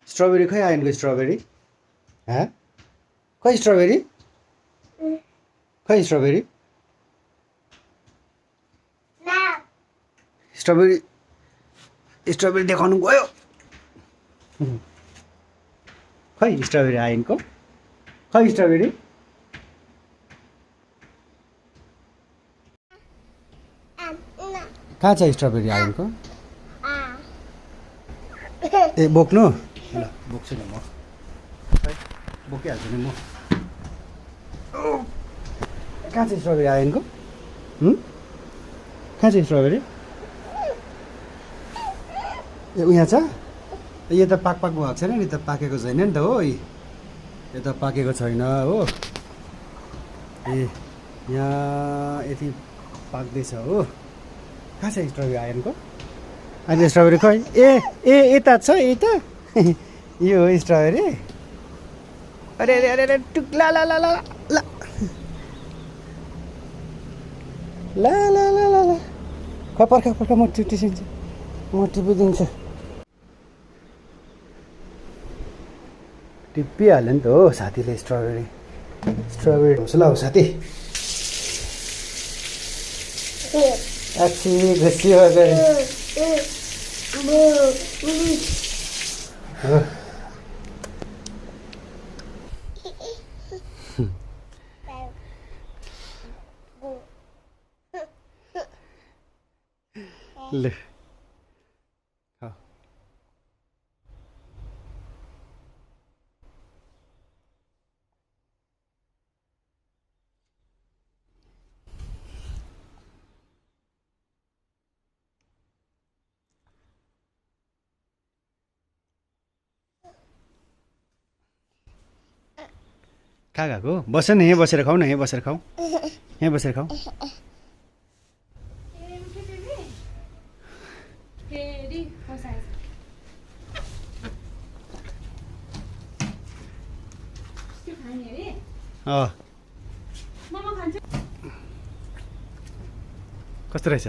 strawberry खै आयनको strawberry खै strawberry खै स्ट्रबेरी स्ट्रबेरी स्ट्रबेरी देखाउनु गयो खै स्ट्रबेरी आयनको खै स्ट्रबेरी कहाँ छ स्ट्रबेरी आयनको ए बोक्नु ल बोक्छु नि म बोकिहाल्छु नि म कहाँ छ स्ट्रबेरी आयनको कहाँ छ स्ट्रबेरी ए उहाँ छ यो त पाक भएको छैन नि त पाकेको छैन नि त हो यो त पाकेको छैन हो ए यहाँ यति पाक्दैछ हो कहाँ छ स्ट्रबेरी आयनको अहिले स्ट्रबेरी खै ए ए यता छ यता यो हो स्ट्रबेरी अरे अरे अरे अरे टुक ला ला ला ला ला ला ला ला ला ला पर्खा पर्खा म टिपिदिन्छु टिपिहाल्यो नि त हो साथीले स्ट्रबेरी हुन्छ ल हो साथी घुसियो ले कहाँ गएको बस न यहीँ बसेर खाऊ न यहीँ बसेर खाऊ यहीँ बसेर खाऊ कस्तो रहेछ